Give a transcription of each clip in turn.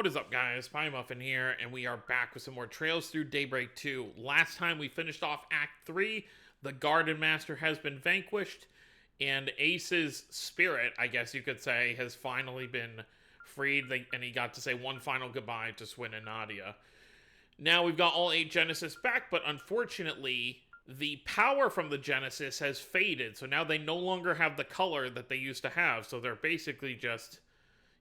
What is up, guys? Pie Muffin here, and we are back with some more Trails Through Daybreak 2. Last time we finished off Act 3, the Garden Master has been vanquished, and Ace's spirit, I guess you could say, has finally been freed, and he got to say one final goodbye to Swin and Nadia. Now we've got all 8 Genesis back, but unfortunately, the power from the Genesis has faded, so now they no longer have the color that they used to have, so they're basically just,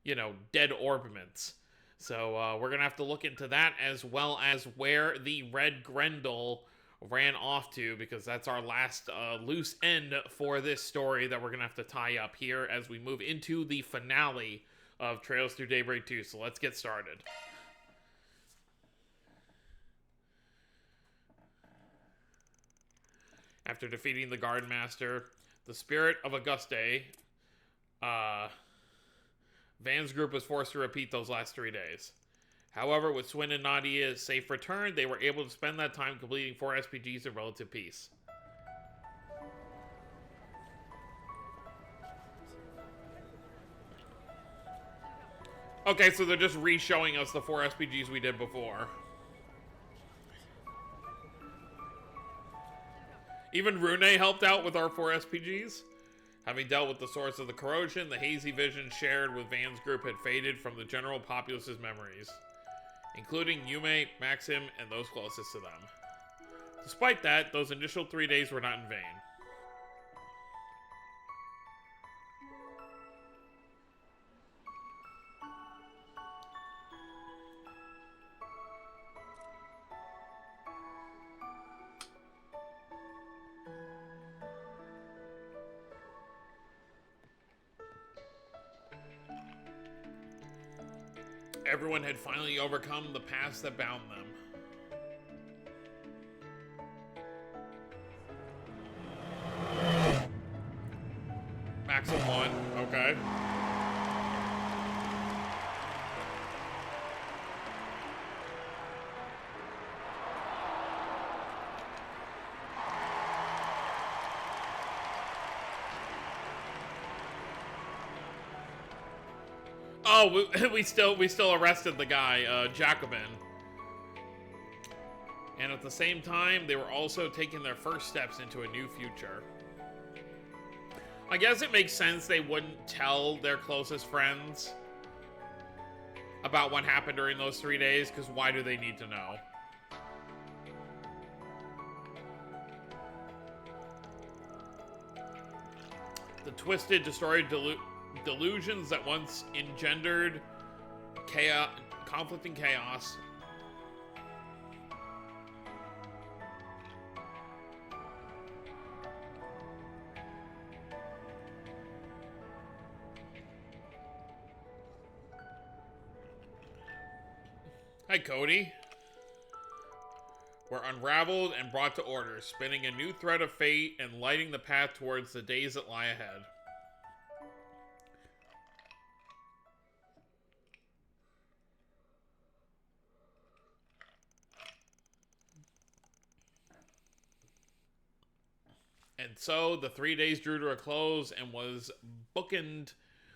dead orbiments. So we're going to have to look into that, as well as where the Red Grendel ran off to, because that's our last loose end for this story that we're going to have to tie up here as we move into the finale of Trails Through Daybreak 2. So let's get started. After defeating the Guard Master, the spirit of Auguste, Van's group was forced to repeat those last 3 days. However, with Swin and Nadia's safe return, they were able to spend that time completing 4 SPGs in relative peace. Okay, so they're just re-showing us the 4 SPGs we did before. Even Rune helped out with our 4 SPGs. Having dealt with the source of the corrosion, the hazy vision shared with Van's group had faded from the general populace's memories, including Yume, Maxim, and those closest to them. Despite that, those initial 3 days were not in vain. Everyone had finally overcome the past that bound them. Maxim won, okay. Oh, we still arrested the guy, Jacobin. And at the same time, they were also taking their first steps into a new future. I guess it makes sense they wouldn't tell their closest friends about what happened during those 3 days, because why do they need to know? The twisted, destroyed delusions that once engendered chaos, conflict and chaos. Hi, Cody. Were unraveled and brought to order, spinning a new thread of fate and lighting the path towards the days that lie ahead. And so the 3 days drew to a close and was bookended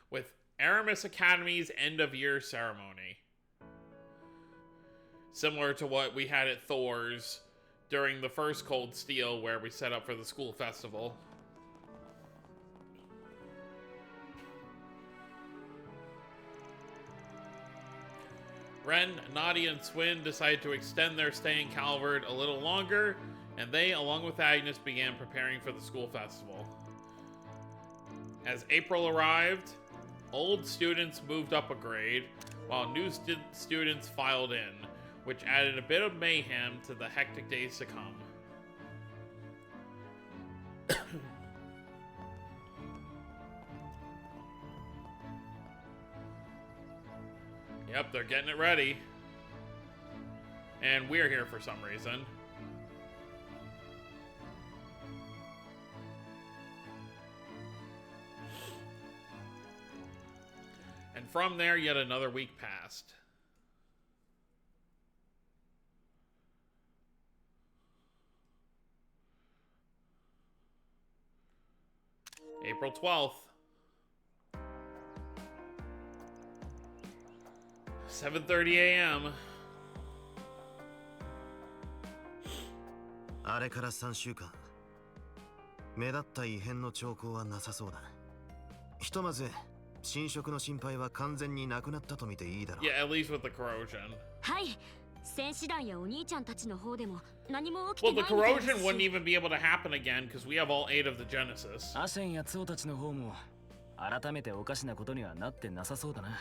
with Aramis Academy's end-of-year ceremony. Similar to what we had at Thor's during the first Cold Steel, where we set up for the school festival. Ren, Nadia, and Swin decided to extend their stay in Calvard a little longer, and they, along with Agnes, began preparing for the school festival. As April arrived, old students moved up a grade, while new students filed in, which added a bit of mayhem to the hectic days to come. Yep, they're getting it ready. And we're here for some reason. And from there, yet another week passed. April 12th. 7:30 a.m. あれから3週間。目立った異変の兆候はなさそうだ。ひとまず侵食の心配は完全になくなったと見ていいだろう。Yeah, at least with the corrosion. はい。戦士団やお兄ちゃんたちの方でも何も起きて Well, な the いみたいです corrosion wouldn't し。 even be able to happen again because we have all 8 of the Genesis. アシェンやツオたちの方も改めておかしなことにはなってなさそうだな。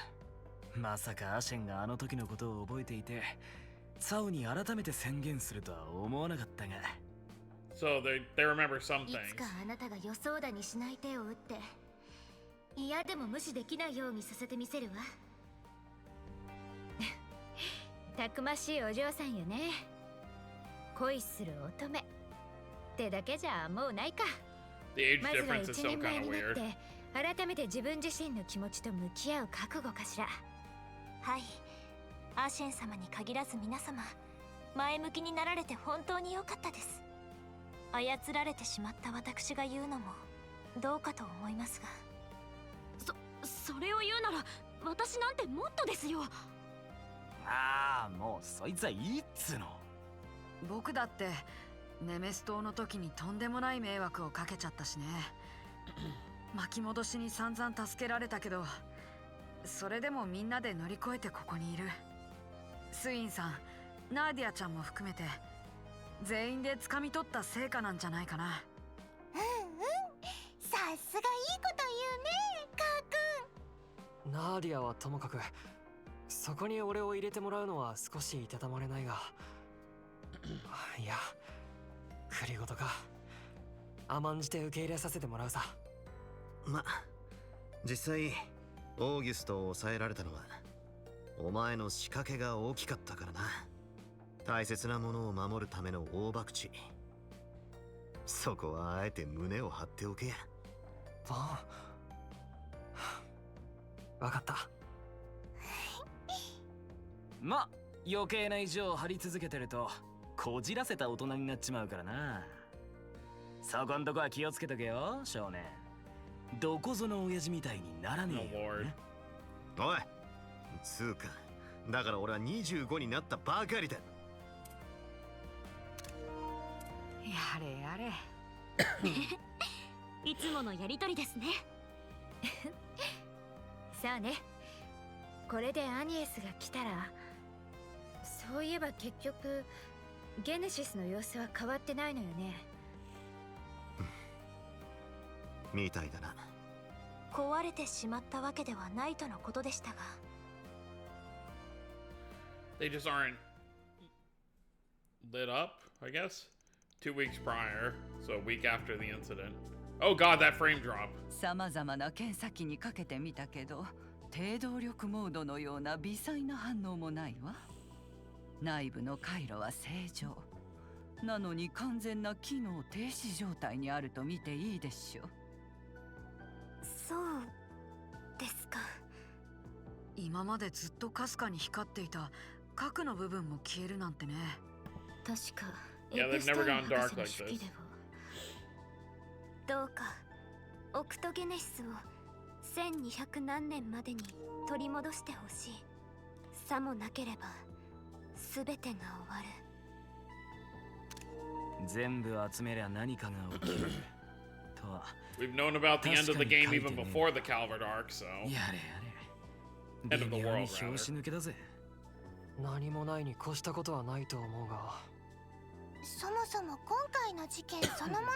まさかアシェンがあの時のことを覚えていてツァオに改めて宣言するとは思わなかったが。 So they remember some いつ things. かあなたが予想だにしない手を打って嫌でも無視できないようにさせてみせるわ。たくましいお嬢さんよね。恋する乙女ってだけじゃもうないか。 The age まずは difference is 1 so 年前 kind of になっ weird. て改めて自分自身の気持ちと向き合う覚悟かしら。はい、アーシェン様に限らず皆様前向きになられて本当に良かったです。操られてしまった私が言うのもどうかと思いますが。それを言うなら私なんてもっとですよ。ああ、もうそいつはいいっつうの。僕だってネメス島の時にとんでもない迷惑をかけちゃったしね。巻き戻しに散々助けられたけど、それでもみんなで乗り越えてここにいる。スインさん、ナーディアちゃんも含めて全員で掴み取った成果なんじゃないかな。さすがいいこと言うね、カー君。ナーディアはともかくそこに俺を入れてもらうのは少しいたたまれないがいや、繰り事か。甘んじて受け入れさせてもらうさ。ま、実際オーギュストを抑えられたのはお前の仕掛けが大きかったからな。大切なものを守るための大博打。そこはあえて胸を張っておけや。ああ、わかった。ま、余計な意地を張り続けてるとこじらせた大人になっちまうからな。そこんとこは気をつけとけよ、少年。どこぞの親父みたいにならねえよ、ね。おい、つうか、だから俺は25になったばかりだ。やれやれ。いつものやりとりですね。さあね、これでアニエスが来たら、そういえば結局ゲネシスの様子は変わってないのよね。みたいだな。壊れてしまったわけではないとのことでしたが。They just aren't lit up, I guess. 2 weeks prior, so a week after the incident. Oh god, that frame drop. さまざまな検査機にかけてみたけど、低動力モードのような微細な反応もないわ。内部の回路は正常。なのに完全な機能停止状態にあると見ていいでしょう。そうですか。今までずっとかすかに光っていた核の部分も消えるなんてね。確か Yeah, エ they've プスタ never イン gone 博 dark 士の like 手記 this. では。どうかオクトゲネシスを1200何年までに取り戻してほしい。さもなければ全てが終わる。全部集めりゃ何かが起きるとは。 We've known about the end of the game even before the Calvert arc, so やれやれ。 end of the 微妙 world に拍子 rather. 抜けだぜ。何もないに越したことはないと思うが。そもそも今回の事件そのものが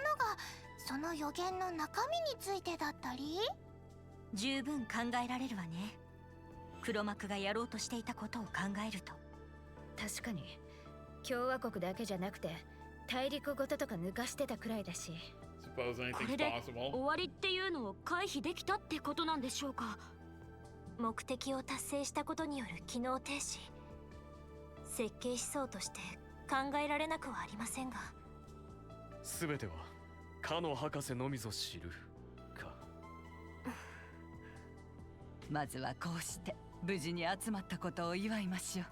その予言の中身についてだったり。十分考えられるわね。黒幕がやろうとしていたことを考えると。確かに共和国だけじゃなくて大陸ごととか抜かしてたくらいだし。 Suppose こ anything's れで possible. 終わりっていうのを回避できたってことなんでしょうか。目的を達成したことによる機能停止。設計思想として考えられなくはありませんが。すべてはかの博士のみぞ知るか。まずはこうして無事に集まったことを祝いましょう。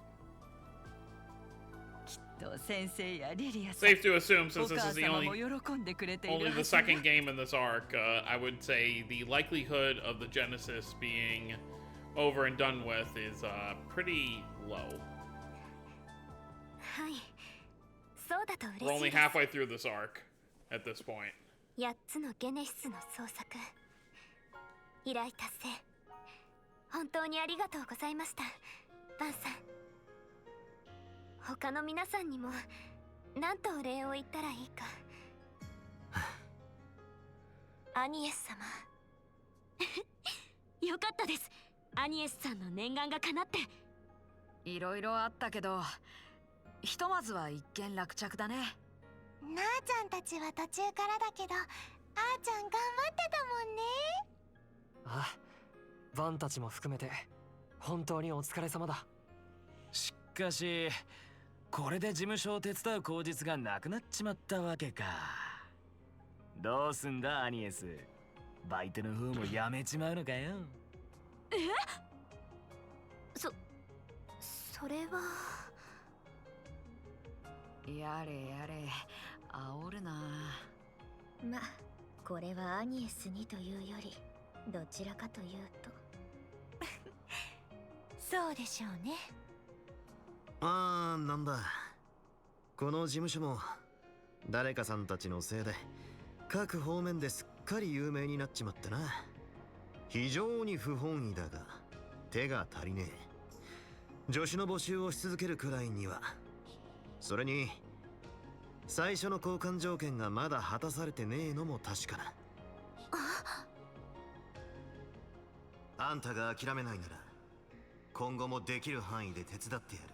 きっと先生やリリアさん、 Safe to assume, お since this 母 is the 様も only 喜んでくれている only は the ずよ。 second game in this arc, I would say the likelihood of the Genesis being over and done with is pretty low. はい、そうだと We're 嬉し only いです。 halfway through this arc at this point. 8つのゲネシスの捜索、依頼達成、本当にありがとうございました、バンさん。他の皆さんにも何とお礼を言ったらいいか。アニエス様よかったです。アニエスさんの念願が叶って。いろいろあったけど、ひとまずは一件落着だね。なあちゃんたちは途中からだけど、あーちゃん頑張ってたもんね。あ、バンたちも含めて本当にお疲れ様だ。しかしこれで事務所を手伝う口実がなくなっちまったわけか。どうすんだアニエス、バイトの方もやめちまうのかよ。それは。やれやれ、煽るな。ま、これはアニエスにというよりどちらかというとそうでしょうね。なんだ、この事務所も誰かさんたちのせいで各方面ですっかり有名になっちまってな。非常に不本意だが手が足りねえ。助手の募集をし続けるくらいには。それに最初の交換条件がまだ果たされてねえのも確かな。あんたが諦めないなら今後もできる範囲で手伝ってやる。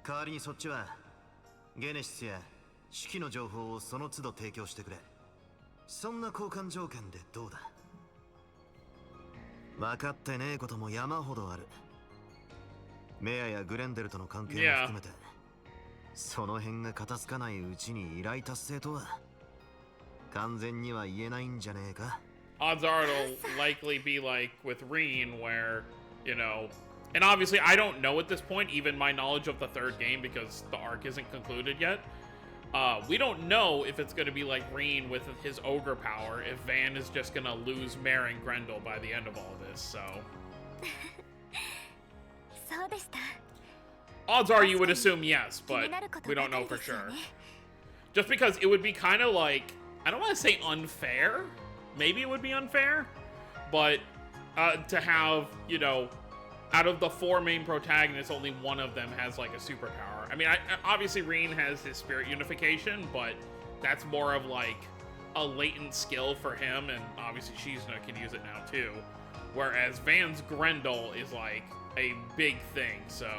代わりにそっちはゲネシスや手記の情報をその都度提供してくれ。そんな交換条件でどうだ。分かってねえことも山ほどある。メアやグレンデルとの関係も含めて、その辺が片付かないうちに依頼達成とは完全には言えないんじゃねえか。Odds are it'll likely be like with Reen, where, you know, and obviously I don't know at this point, even my knowledge of the third game, because the arc isn't concluded yet. We don't know if it's going to be like Reen with his ogre power, if Van is just going to lose Mare and Grendel by the end of all this, so. そうでした。 Odds are you would assume yes, but we don't know for sure. Just because it would be kind of like, I don't want to say unfair. Maybe it would be unfair. But to have, you know, out of the 4 main protagonists, only one of them has like a superpower. I mean, obviously Reen has his spirit unification, but that's more of like a latent skill for him. And obviously Shizuna can use it now too. Whereas Van's Grendel is like a big thing, so...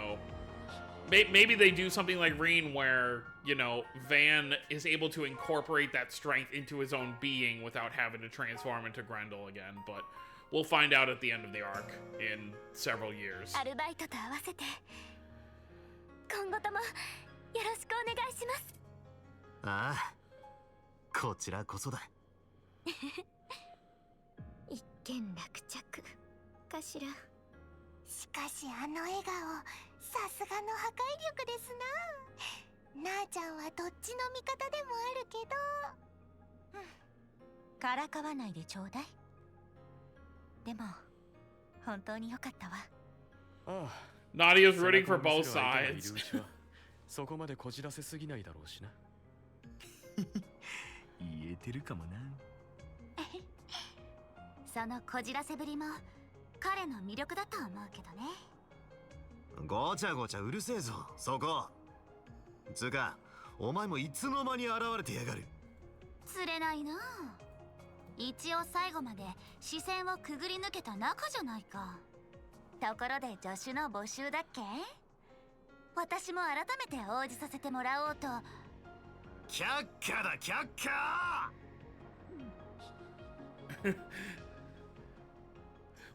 Maybe they do something like Reen where, you know, Van is able to incorporate that strength into his own being without having to transform into Grendel again, but we'll find out at the end of the arc in several years. アルバイトと合わせて今後ともよろしくお願いします。ああ、こちらこそだ。一件落着かしら。しかしあの笑顔、さすがの破壊力ですな。なあちゃんはどっちの味方でもあるけど、からかわないでちょうだい。でも本当に良かったわ。Nadia's rooting for both sides. そこまでこじらせすぎないだろうしな。言えてるかもな。そのこじらせぶりも彼の魅力だと思うけどね。ごちゃごちゃうるせえぞそこ。つうかお前もいつの間に現れてやがる。釣れないな。一応最後まで視線をくぐり抜けた仲じゃないか。ところで助手の募集だっけ。私も改めて応じさせてもらおうと。却下だ却下。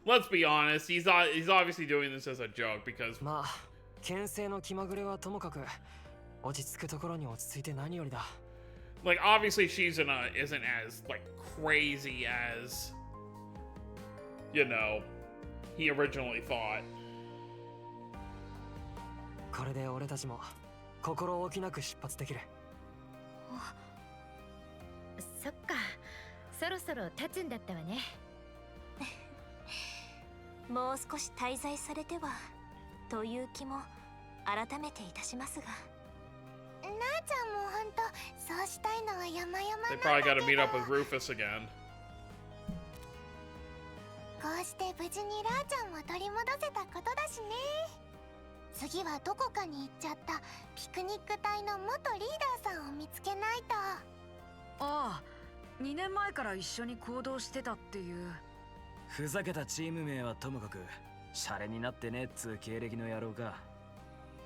Let's be honest, he's obviously doing this as a joke because まあ牽制の気まぐれはともかく落ち着くところに落ち着いて何よりだ。 like obviously Shizuna isn't as like crazy as, you know, he originally thought. これで俺たちも心置きなく出発できる。そっか、そろそろ立つんだったわね。もう少し滞在されてはという気も改めていたしますが。なあちゃんも本当そうしたいのは山々なんだけ They ど。 probably got to meet up with Rufus again. こうして無事にラーちゃんも取り戻せたことだしね。次はどこかに行っちゃったピクニック隊の元リーダーさんを見つけないと。ああ、2年前から一緒に行動してたっていう。ふざけたチーム名はともかくシャレになってねっつう経歴の野郎か。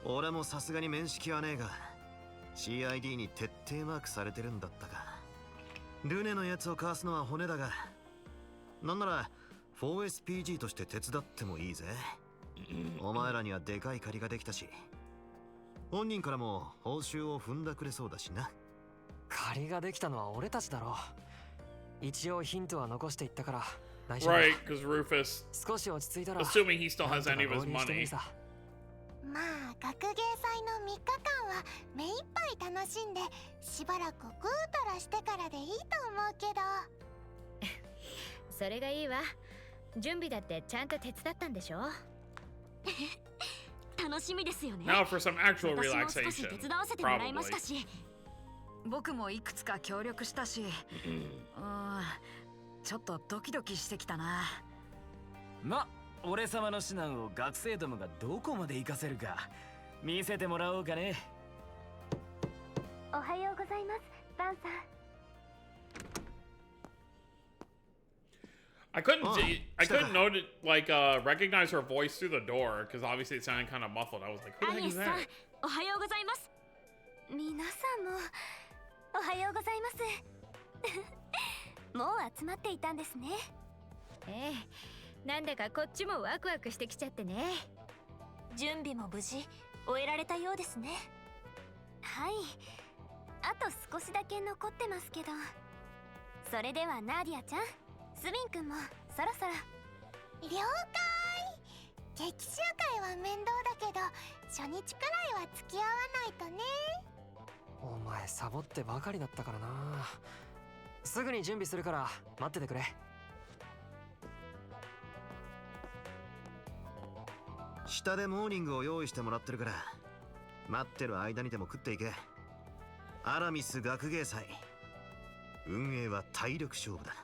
俺もさすがに面識はねえが CID に徹底マークされてるんだったか。ルネのやつをかわすのは骨だが、なんなら 4SPG として手伝ってもいいぜ。お前らにはでかい借りができたし、本人からも報酬を踏んだくれそうだしな。借りができたのは俺たちだろう。一応ヒントは残していったから大丈夫。 Right, because Rufus, 少し落ち着いたら assuming he still has なん any と of か his 合流してみ money. るさ。まあ学芸祭の3日間は目いっぱい楽しんでしばらくぐうたらしてからでいいと思うけど。それがいいわ。準備だってちゃんと手伝ったんでしょ。楽しみですよね。 Now for some actual 私も少し relaxation. 手伝わせてもらいました Probably. し。僕もいくつか協力したし、ちょっとドキドキしてきたな。ま、俺様の指南を学生どもがどこまで活かせるか見せてもらおうかね。おはようございます、バンさん。I couldn't, Oh, I couldn't note it, like recognize her voice through the door because obviously it sounded kind of muffled. I was like, who the ア heck ニエ is スさん、 that? おはようございます。皆さんもおはようございます。もう集まっていたんですね。ええ、なんだかこっちもワクワクしてきちゃってね。準備も無事終えられたようですね。はい、あと少しだけ残ってますけど。それではナーディアちゃん、スビン君もそろそろ。了解。劇集会は面倒だけど初日くらいは付き合わないとね。お前サボってばかりだったからな。すぐに準備するから待っててくれ。下でモーニングを用意してもらってるから、待ってる間にでも食っていけ。アラミス学芸祭、運営は体力勝負だ。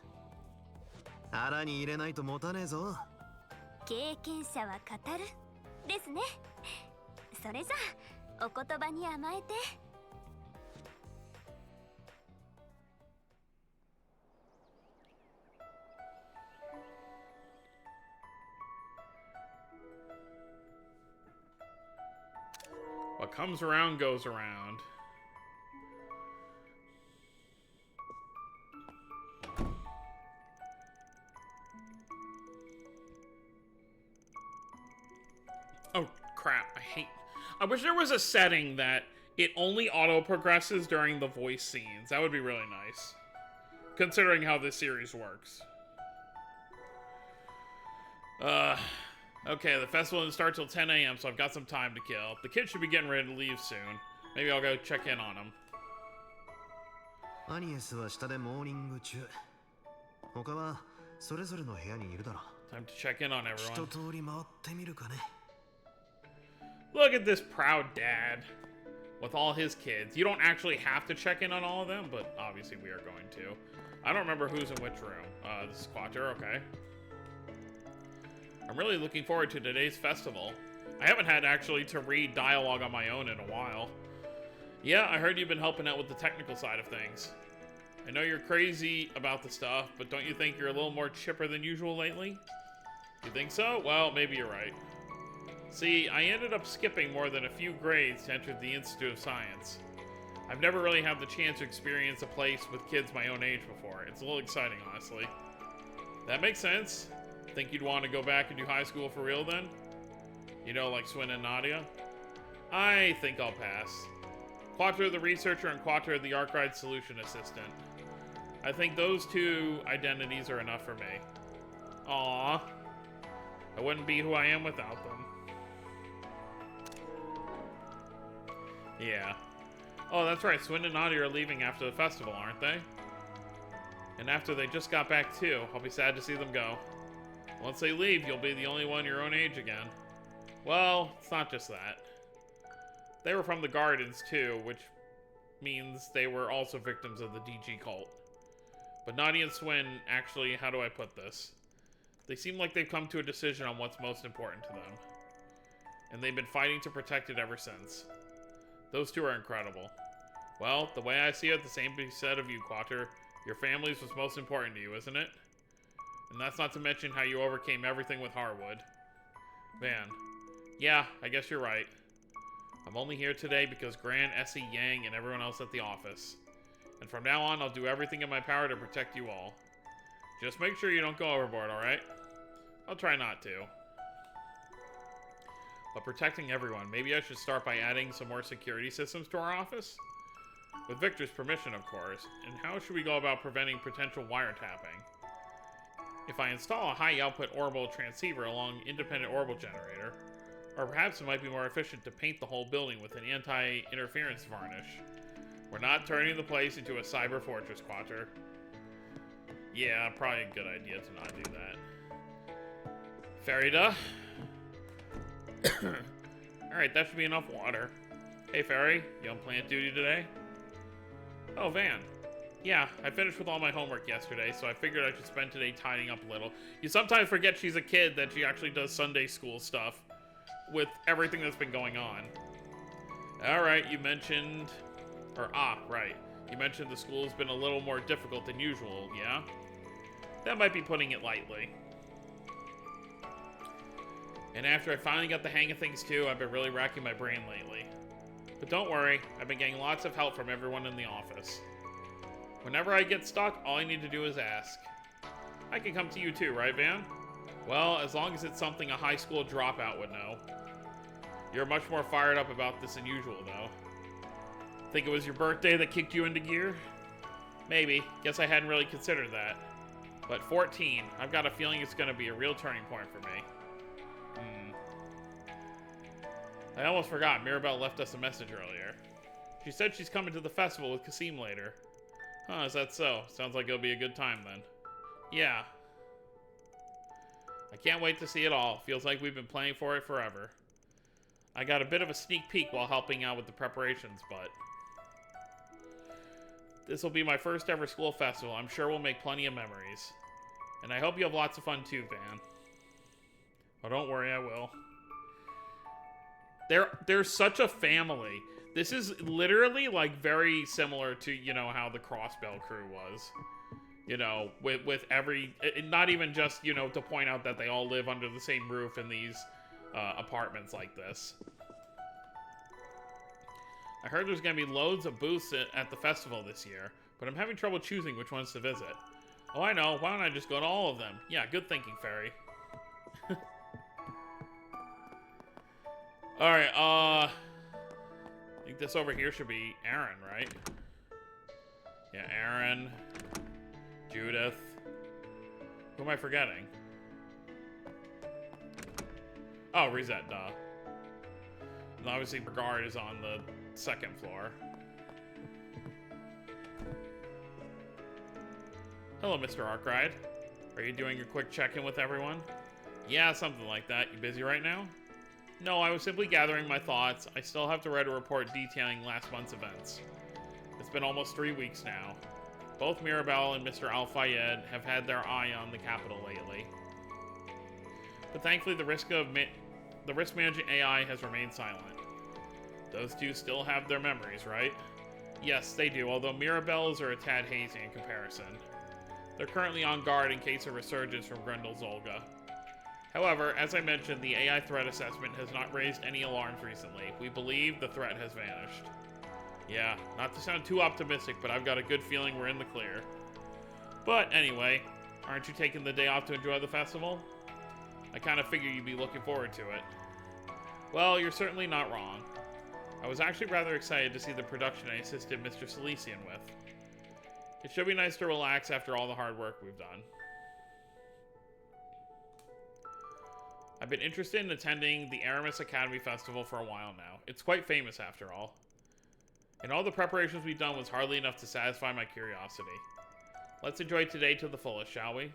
腹に入れないと持たねえぞ。経験者は語るですね。それじゃあお言葉に甘えて。What comes around goes around. Oh crap, I wish there was a setting that it only auto progresses during the voice scenes. That would be really nice, considering how this series works. Okay, the festival doesn't start till 10 a.m., so I've got some time to kill. The kids should be getting ready to leave soon. Maybe I'll go check in on them. アニエスは下でモーニング中。他はそれぞれの部屋にいるだろう。 Time to check in on 一 everyone. 通り回ってみるかね。 Look at this proud dad with all his kids. You don't actually have to check in on all of them, but obviously we are going to. I don't remember who's in which room. This is Quater, okay. I'm really looking forward to today's festival. I haven't had actually to read dialogue on my own in a while. Yeah, I heard you've been helping out with the technical side of things. I know you're crazy about the stuff, but don't you think you're a little more chipper than usual lately? You think so? Well, maybe you're right. See, I ended up skipping more than a few grades to enter the Institute of Science. I've never really had the chance to experience a place with kids my own age before. It's a little exciting, honestly. That makes sense. Think you'd want to go back and do high school for real then? You know, like Swin and Nadia? I think I'll pass. Quattro the researcher and Quattro the Arkwright solution assistant. I think those two identities are enough for me. Aww. I wouldn't be who I am without them. Yeah. Oh, that's right. Swin and Nadia are leaving after the festival, aren't they? And after they just got back too. I'll be sad to see them go. Once they leave, you'll be the only one your own age again. Well, it's not just that. They were from the Gardens, too, which means they were also victims of the DG cult. But Naughty and Swin, actually, how do I put this? They seem like they've come to a decision on what's most important to them. And they've been fighting to protect it ever since. Those two are incredible. Well, the way I see it, the same can be said of you, Quater. Your family's what's most important to you, isn't it? And that's not to mention how you overcame everything with Harwood. Man. Yeah, I guess you're right. I'm only here today because Gran, Essie, Yang, and everyone else at the office. And from now on, I'll do everything in my power to protect you all. Just make sure you don't go overboard, alright? I'll try not to. But protecting everyone, maybe I should start by adding some more security systems to our office? With Victor's permission, of course. And how should we go about preventing potential wiretapping? If I install a high-output orbital transceiver along independent orbital generator, or perhaps it might be more efficient to paint the whole building with an anti-interference varnish. We're not turning the place into a cyber fortress, Quater. Yeah, probably a good idea to not do that. Ferryda? Alright, that should be enough water. Hey, Ferry, you on plant duty today? Oh, Van. Yeah, I finished with all my homework yesterday, so I figured I should spend today tidying up a little. You sometimes forget she's a kid, that she actually does Sunday school stuff with everything that's been going on. Alright, you mentioned... right. You mentioned the school's been a little more difficult than usual, yeah? That might be putting it lightly. And after I finally got the hang of things too, I've been really racking my brain lately. But don't worry, I've been getting lots of help from everyone in the office. Whenever I get stuck, all I need to do is ask. I can come to you too, right, Van? Well, as long as it's something a high school dropout would know. You're much more fired up about this than usual, though. Think it was your birthday that kicked you into gear? Maybe. Guess I hadn't really considered that. But 14, I've got a feeling it's going to be a real turning point for me. I almost forgot, Mirabelle left us a message earlier. She said she's coming to the festival with Kasim later. Huh, is that so? Sounds like it'll be a good time then. Yeah. I can't wait to see it all. Feels like we've been playing for it forever. I got a bit of a sneak peek while helping out with the preparations, but... This will be my first ever school festival. I'm sure we'll make plenty of memories. And I hope you have lots of fun too, Van. Oh, don't worry, I will. They're such a family. This is literally, like, very similar to, you know, how the Crossbell crew was. You know, with every... Not even just, you know, to point out that they all live under the same roof in these apartments like this. I heard there's going to be loads of booths at the festival this year, but I'm having trouble choosing which ones to visit. Oh, I know. Why don't I just go to all of them? Yeah, good thinking, Fairy. Alright, I think this over here should be Aaron, right? Yeah, Aaron, Judith. Who am I forgetting? Oh, Reset, duh. And obviously, Brigard is on the second floor. Hello, Mr. Arkride. Are you doing a quick check-in with everyone? Yeah, something like that. You busy right now? No, I was simply gathering my thoughts. I still have to write a report detailing last month's events. It's been almost 3 weeks now. Both Mirabelle and Mr. Al-Fayed have had their eye on the capital lately. But thankfully, the risk-managing AI has remained silent. Those two still have their memories, right? Yes, they do, although Mirabelle's are a tad hazy in comparison. They're currently on guard in case of resurgence from Grendel's Olga. However, as I mentioned, the AI threat assessment has not raised any alarms recently. We believe the threat has vanished. Yeah, not to sound too optimistic, but I've got a good feeling we're in the clear. But anyway, aren't you taking the day off to enjoy the festival? I kind of figured you'd be looking forward to it. Well, you're certainly not wrong. I was actually rather excited to see the production I assisted Mr. Silesian with. It should be nice to relax after all the hard work we've done. I've been interested in attending the Aramis Academy Festival for a while now. It's quite famous after all. And all the preparations we've done was hardly enough to satisfy my curiosity. Let's enjoy today to the fullest, shall we?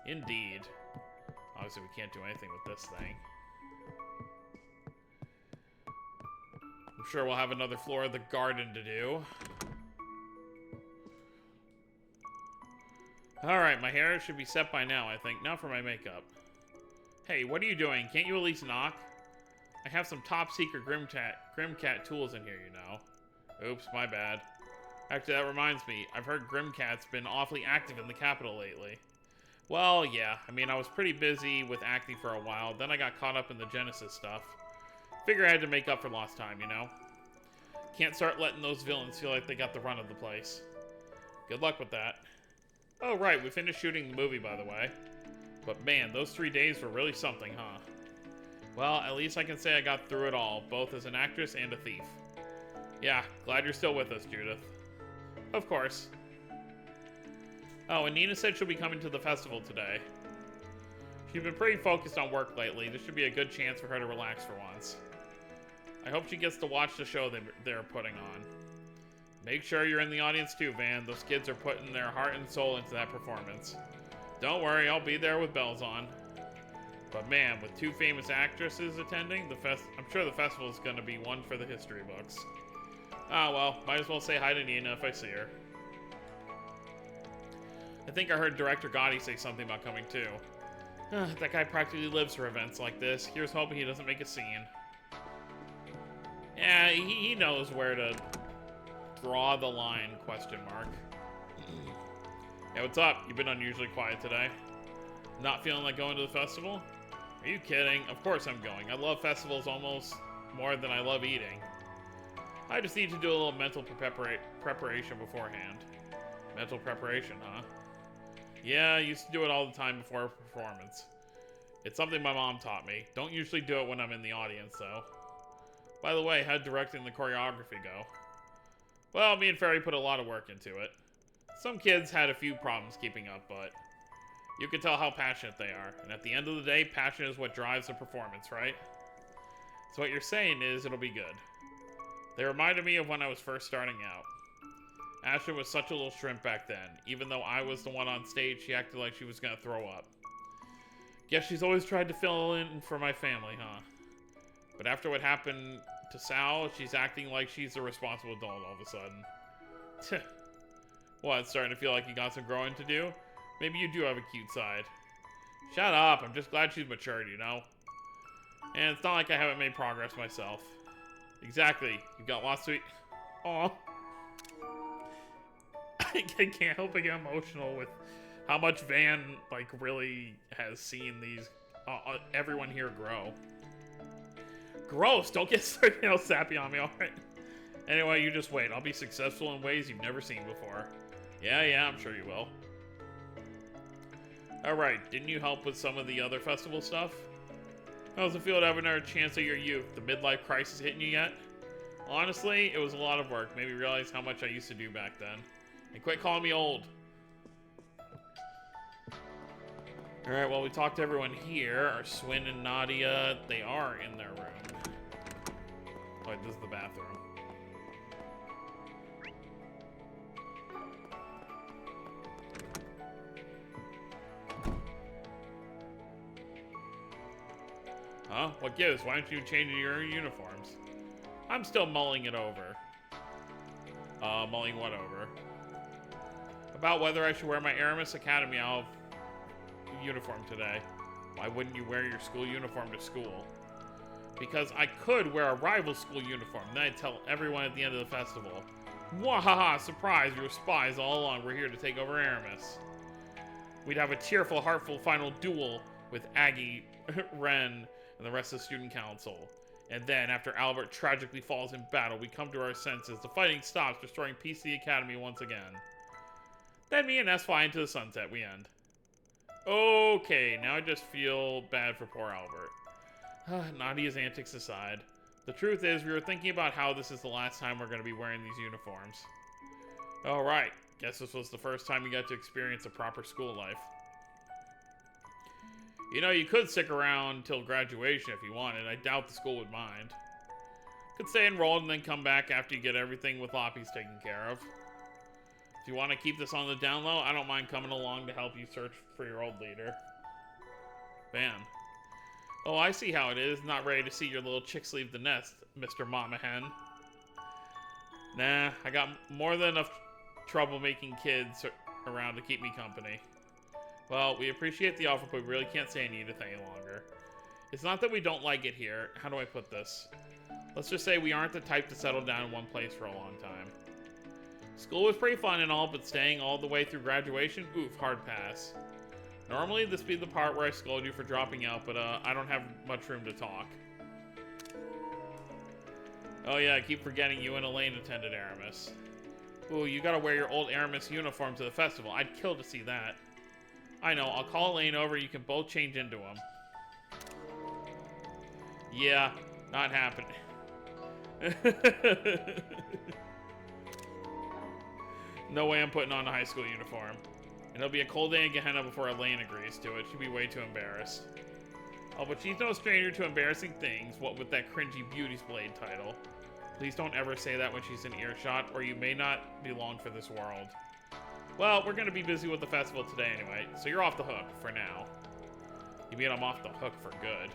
Indeed. Obviously, we can't do anything with this thing. I'm sure we'll have another floor of the garden to do. Alright, my hair should be set by now, I think. Now for my makeup. Hey, what are you doing? Can't you at least knock? I have some top-secret Grimcat tools in here, you know. Oops, my bad. Actually, that reminds me. I've heard Grimcat's been awfully active in the capital lately. Well, yeah. I mean, I was pretty busy with acting for a while. Then I got caught up in the Genesis stuff. Figure I had to make up for lost time, you know? Can't start letting those villains feel like they got the run of the place. Good luck with that. Oh, right. We finished shooting the movie, by the way. But man, those 3 days were really something, huh? Well, at least I can say I got through it all, both as an actress and a thief. Yeah, glad you're still with us, Judith. Of course. Oh, and Nina said she'll be coming to the festival today. She's been pretty focused on work lately. This should be a good chance for her to relax for once. I hope she gets to watch the show they're putting on. Make sure you're in the audience too, Van. Those kids are putting their heart and soul into that performance. Don't worry, I'll be there with bells on. But man, with 2 famous actresses attending, I'm sure the festival is going to be one for the history books. Ah, well, might as well say hi to Nina if I see her. I think I heard Director Gotti say something about coming too. That guy practically lives for events like this. Here's hoping he doesn't make a scene. Yeah, he knows where to draw the line, question mark. Yeah, what's up? You've been unusually quiet today. Not feeling like going to the festival? Are you kidding? Of course I'm going. I love festivals almost more than I love eating. I just need to do a little mental preparation beforehand. Mental preparation, huh? Yeah, I used to do it all the time before a performance. It's something my mom taught me. Don't usually do it when I'm in the audience, though. By the way, how'd directing the choreography go? Well, me and Ferry put a lot of work into it. Some kids had a few problems keeping up, but you can tell how passionate they are. And at the end of the day, passion is what drives the performance, right? So what you're saying is it'll be good. They reminded me of when I was first starting out. Ashley was such a little shrimp back then. Even though I was the one on stage, she acted like she was gonna throw up. Guess she's always tried to fill in for my family, huh? But after what happened to Sal, she's acting like she's a responsible adult all of a sudden. What, starting to feel like you got some growing to do? Maybe you do have a cute side. Shut up, I'm just glad she's matured, you know? And it's not like I haven't made progress myself. Exactly, you've got lots to... Aw. I can't help but get emotional with how much Van, like, really has seen these... everyone here grow. Gross, don't get sappy on me, alright? Anyway, you just wait. I'll be successful in ways you've never seen before. Yeah, I'm sure you will. Alright, didn't you help with some of the other festival stuff? How does it feel to have another chance at your youth? The midlife crisis hitting you yet? Honestly, it was a lot of work. Made me realize how much I used to do back then. And quit calling me old. Alright, well, we talked to everyone here. Are Swin and Nadia, they are in their room. Oh, this is the bathroom. Huh? What gives? Why don't you change your uniforms? I'm still mulling it over. Mulling what over? About whether I should wear my Aramis Academy uniform today. Why wouldn't you wear your school uniform to school? Because I could wear a rival school uniform, then I'd tell everyone at the end of the festival, "Wahaha, surprise, you were spies all along, we're here to take over Aramis." We'd have a tearful, heartful final duel with Aggie, Ren, and the rest of the student council. And then, after Albert tragically falls in battle, we come to our senses. The fighting stops, restoring peace to the Academy once again. Then me and S fly into the sunset. We end. Okay, now I just feel bad for poor Albert. Nadia's antics aside. The truth is, we were thinking about how this is the last time we're going to be wearing these uniforms. Alright, guess this was the first time you got to experience a proper school life. You know, you could stick around till graduation if you wanted. I doubt the school would mind. Could stay enrolled and then come back after you get everything with Loppies taken care of. If you want to keep this on the down low, I don't mind coming along to help you search for your old leader. Van. Oh, I see how it is. Not ready to see your little chicks leave the nest, Mr. Mama Hen. Nah, I got more than enough trouble making kids around to keep me company. Well, we appreciate the offer, but we really can't say anything any longer. It's not that we don't like it here. How do I put this? Let's just say we aren't the type to settle down in one place for a long time. School was pretty fun and all, but staying all the way through graduation? Oof, hard pass. Normally, this would be the part where I scold you for dropping out, but I don't have much room to talk. Oh yeah, I keep forgetting you and Elaine attended Aramis. Ooh, you gotta wear your old Aramis uniform to the festival. I'd kill to see that. I know, I'll call Elaine over, you can both change into them. Yeah, not happening. No way I'm putting on a high school uniform. And it'll be a cold day in Gehenna before Elaine agrees to it. She'll be way too embarrassed. Oh, but she's no stranger to embarrassing things, what with that cringy Beauty's Blade title. Please don't ever say that when she's in earshot, or you may not belong for this world. Well, we're gonna be busy with the festival today anyway, so you're off the hook, for now. You mean I'm off the hook for good.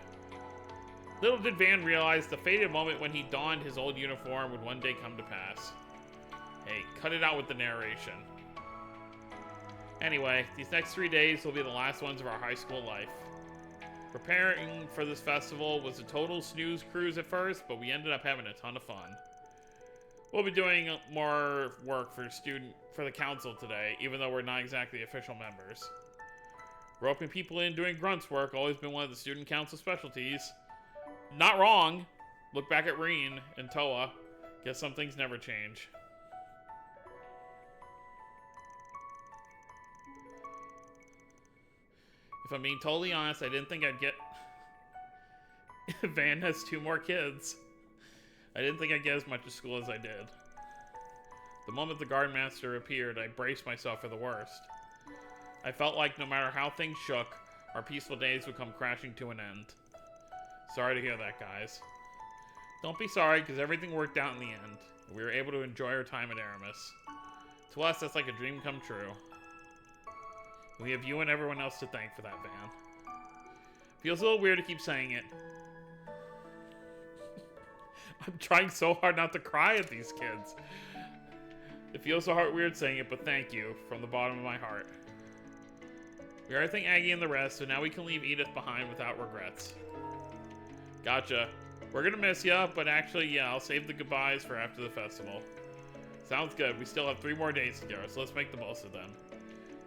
Little did Van realize the fated moment when he donned his old uniform would one day come to pass. Hey, cut it out with the narration. Anyway, these next 3 days will be the last ones of our high school life. Preparing for this festival was a total snooze cruise at first, but we ended up having a ton of fun. We'll be doing more work for the council today, even though we're not exactly official members. Roping people in doing grunts work always been one of the student council specialties. Not wrong. Look back at Reen and Toa. Guess some things never change. If I'm being totally honest, I didn't think I'd get... Van has 2 more kids. I didn't think I'd get as much to school as I did. The moment the guard master appeared, I braced myself for the worst. I felt like no matter how things shook, our peaceful days would come crashing to an end. Sorry to hear that, guys. Don't be sorry, because everything worked out in the end. We were able to enjoy our time at Aramis. To us, that's like a dream come true. We have you and everyone else to thank for that, Van. Feels a little weird to keep saying it. I'm trying so hard not to cry at these kids. It feels so weird saying it, but thank you from the bottom of my heart. We already thank Aggie and the rest, so now we can leave Edith behind without regrets. Gotcha. We're gonna miss ya, but actually, yeah, I'll save the goodbyes for after the festival. Sounds good. We still have 3 more days together, so let's make the most of them.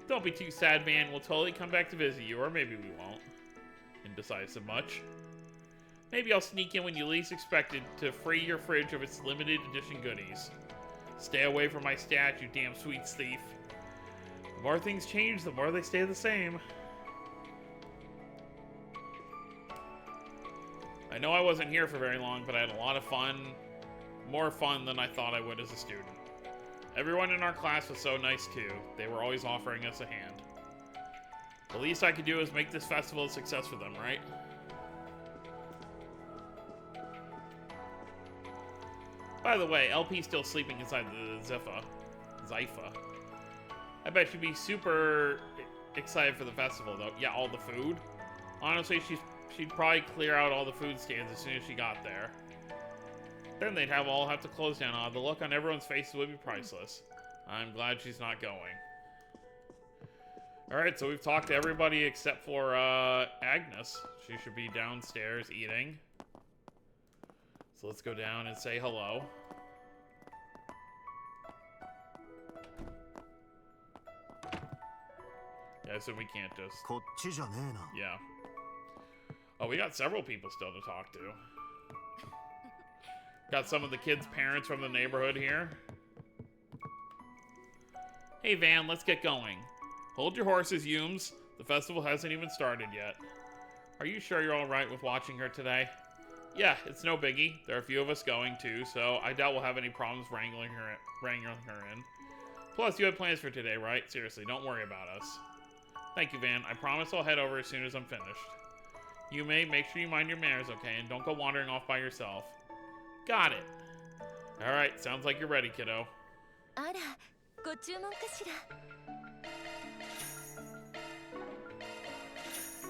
Don't be too sad, Van. We'll totally come back to visit you, or maybe we won't. Indecisive much. Maybe I'll sneak in when you least expect it to free your fridge of its limited edition goodies. Stay away from my stash, you damn sweets thief. The more things change, the more they stay the same. I know I wasn't here for very long, but I had a lot of fun. More fun than I thought I would as a student. Everyone in our class was so nice too. They were always offering us a hand. The least I could do is make this festival a success for them, right? By the way, LP's still sleeping inside the Zypha. I bet she'd be super excited for the festival though. Yeah, all the food. Honestly, she'd probably clear out all the food stands as soon as she got there. Then they'd all have to close down. The look on everyone's faces would be priceless. I'm glad she's not going. Alright, so we've talked to everybody except for Agnes. She should be downstairs eating. So let's go down and say hello. Yeah, so we can't just... Yeah. Oh, we got several people still to talk to. Got some of the kids' parents from the neighborhood here. Hey, Van, let's get going. Hold your horses, Humes. The festival hasn't even started yet. Are you sure you're alright with watching her today? Yeah, it's no biggie. There are a few of us going too, so I doubt we'll have any problems wrangling her in. Plus, you had plans for today, right? Seriously, don't worry about us. Thank you, Van. I promise I'll head over as soon as I'm finished. You may make sure you mind your manners, okay? And don't go wandering off by yourself. Got it. Alright, sounds like you're ready, kiddo. あら、ご注文かしら。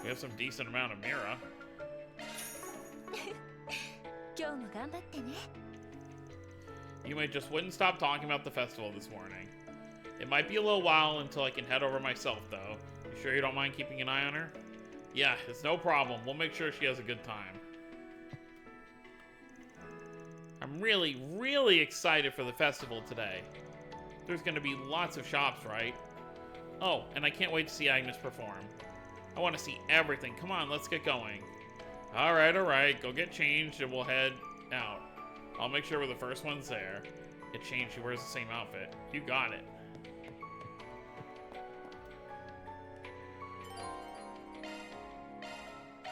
We have some decent amount of Mira. 今日も頑張ってね Yume just wouldn't stop talking about the festival this morning. It might be a little while until I can head over myself, though. You sure you don't mind keeping an eye on her? Yeah, it's no problem. We'll make sure she has a good time. I'm really, really excited for the festival today. There's gonna be lots of shops, right? Oh, and I can't wait to see Agnes perform. I want to see everything. Come on, let's get going. Alright. Go get changed and we'll head out. I'll make sure we're the first ones there. Get changed, she wears the same outfit. You got it.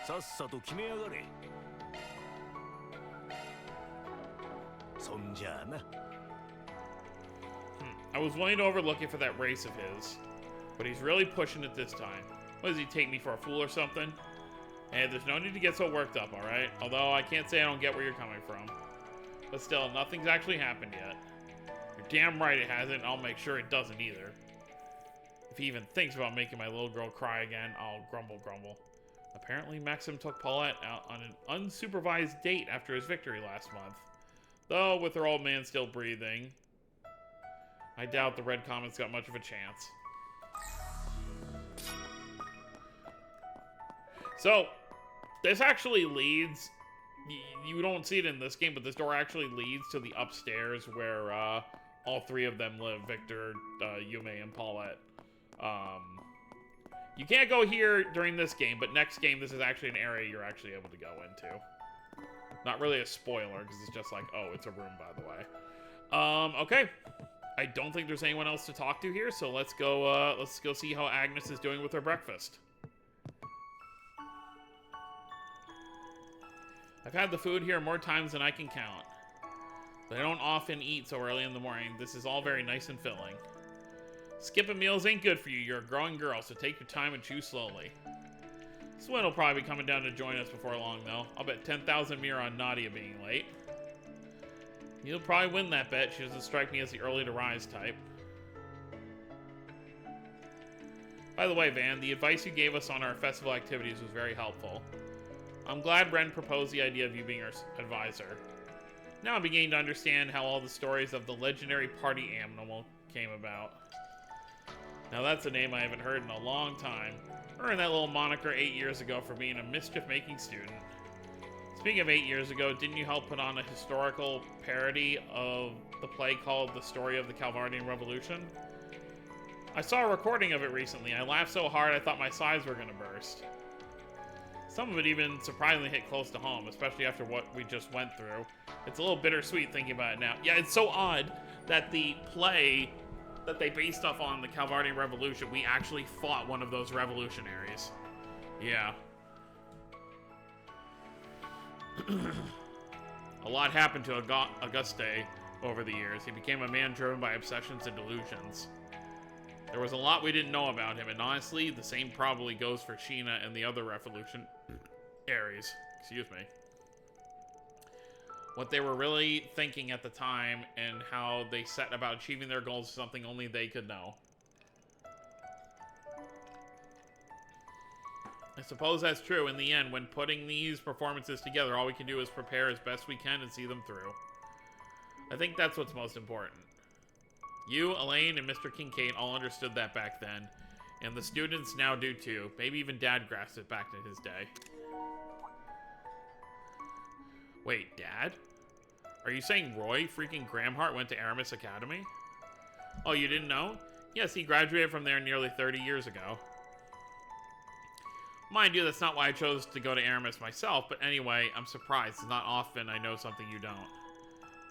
I was willing to overlook it for that race of his, but he's really pushing it this time. What, does he take me for a fool or something? Hey, there's no need to get so worked up, alright? Although I can't say I don't get where you're coming from. But still, nothing's actually happened yet. You're damn right it hasn't, and I'll make sure it doesn't either. If he even thinks about making my little girl cry again, I'll grumble. Apparently, Maxim took Paulette out on an unsupervised date after his victory last month. Though, with her old man still breathing, I doubt the Red Comet's got much of a chance. So, this actually leads... You don't see it in this game, but this door actually leads to the upstairs where all three of them live. Victor, Yume, and Paulette. You can't go here during this game, but next game, this is actually an area you're actually able to go into. Not really a spoiler, because it's just like, oh, it's a room, by the way. Okay. I don't think there's anyone else to talk to here, so let's go see how Agnes is doing with her breakfast. I've had the food here more times than I can count. But I don't often eat so early in the morning. This is all very nice and filling. Skipping meals ain't good for you. You're a growing girl, so take your time and chew slowly. Swin will probably be coming down to join us before long, though. I'll bet 10,000 Mira on Nadia being late. You'll probably win that bet. She doesn't strike me as the early-to-rise type. By the way, Van, the advice you gave us on our festival activities was very helpful. I'm glad Ren proposed the idea of you being our advisor. Now I'm beginning to understand how all the stories of the legendary party animal came about. Now that's a name I haven't heard in a long time. Earned that little moniker 8 years ago for being a mischief-making student. Speaking of 8 years ago, didn't you help put on a historical parody of the play called The Story of the Calvardian Revolution? I saw a recording of it recently. I laughed so hard I thought my sides were gonna burst. Some of it even surprisingly hit close to home, especially after what we just went through. It's a little bittersweet thinking about it now. Yeah, it's so odd that the play that they based off on, the Calvardian Revolution, we actually fought one of those revolutionaries. Yeah. A lot happened to Auguste over the years. He became a man driven by obsessions and delusions. There was a lot we didn't know about him, and honestly, the same probably goes for Sheena and the other revolutionaries. Excuse me. What they were really thinking at the time and how they set about achieving their goals is something only they could know. I suppose that's true. In the end, when putting these performances together, all we can do is prepare as best we can and see them through. I think that's what's most important. You, Elaine, and Mr. Kincaid all understood that back then, and the students now do too. Maybe even Dad grasped it back in his day. Wait, Dad? Are you saying Roy freaking Gramhart went to Aramis Academy? Oh, you didn't know? Yes, he graduated from there nearly 30 years ago. Mind you, that's not why I chose to go to Aramis myself, but anyway, I'm surprised. It's not often I know something you don't.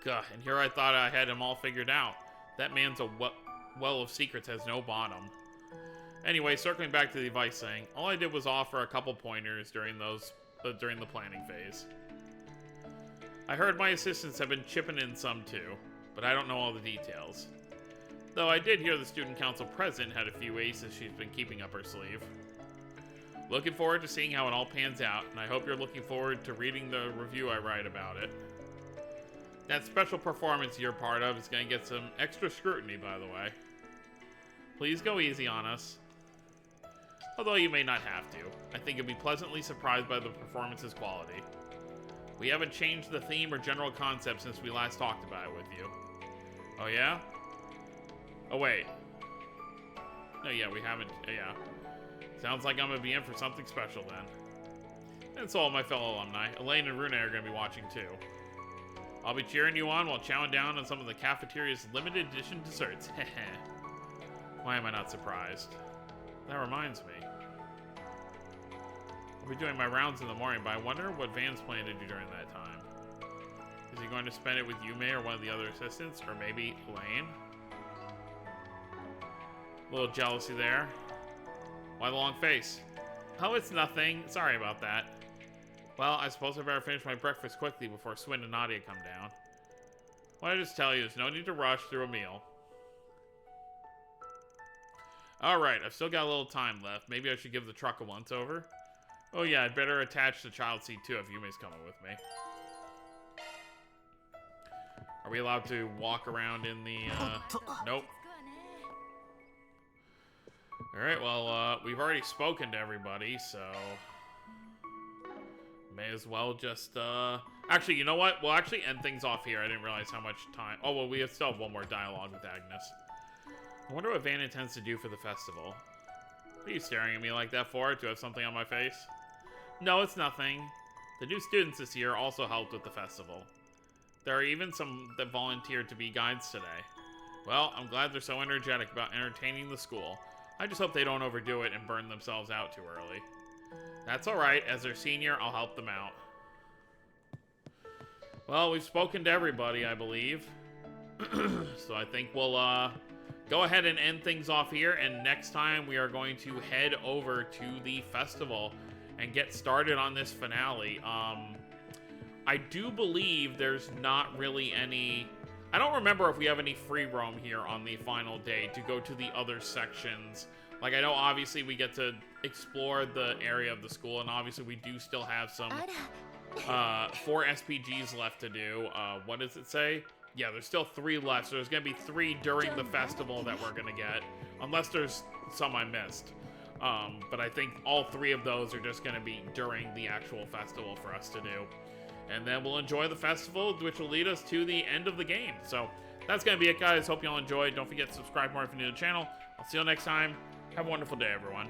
Gah, and here I thought I had him all figured out. That man's a well of secrets has no bottom. Anyway, circling back to the advice thing, all I did was offer a couple pointers during the planning phase. I heard my assistants have been chipping in some too, but I don't know all the details. Though I did hear the student council president had a few aces she's been keeping up her sleeve. Looking forward to seeing how it all pans out, and I hope you're looking forward to reading the review I write about it. That special performance you're part of is going to get some extra scrutiny, by the way. Please go easy on us. although you may not have to. I think you'll be pleasantly surprised by the performance's quality. We haven't changed the theme or general concept since we last talked about it with you. Oh, yeah? Oh, wait. No, yeah, we haven't. Yeah. Sounds like I'm gonna be in for something special then. And so all my fellow alumni, Elaine and Rune are gonna be watching too. I'll be cheering you on while chowing down on some of the cafeteria's limited edition desserts. Why am I not surprised? That reminds me. I'll be doing my rounds in the morning, but I wonder what Van's planning to do during that time. Is he going to spend it with Yume or one of the other assistants, or maybe Elaine? A little jealousy there. Why the long face? Oh, it's nothing. Sorry about that. Well, I suppose I better finish my breakfast quickly before Swin and Nadia come down. What I just tell you is no need to rush through a meal. Alright, I've still got a little time left. Maybe I should give the truck a once-over. Oh yeah, I'd better attach the child seat too if Yume's coming with me. Are we allowed to walk around in the, Nope. Alright, well, we've already spoken to everybody, so... May as well just, Actually, you know what? We'll actually end things off here. I didn't realize how much time... Oh, well, we still have one more dialogue with Agnes. I wonder what Van intends to do for the festival. What are you staring at me like that for? Do I have something on my face? No, it's nothing. The new students this year also helped with the festival. There are even some that volunteered to be guides today. Well, I'm glad they're so energetic about entertaining the school. I just hope they don't overdo it and burn themselves out too early. That's alright. As their senior, I'll help them out. Well, we've spoken to everybody, I believe. So I think we'll, go ahead and end things off here, and next time we are going to head over to the festival and get started on this finale. I do believe there's not really any... I don't remember if we have any free roam here on the final day to go to the other sections. Like, I know obviously we get to explore the area of the school, and obviously we do still have some 4 SPGs left to do. What does it say? Yeah, there's still 3 left, so there's gonna be 3 during the festival that we're gonna get, unless there's some I missed. But I think all 3 of those are just gonna be during the actual festival for us to do. And then we'll enjoy the festival, which will lead us to the end of the game. So that's gonna be it, guys. Hope you all enjoyed. Don't forget to subscribe more if you're new to the channel. I'll see you all next time. Have a wonderful day, everyone.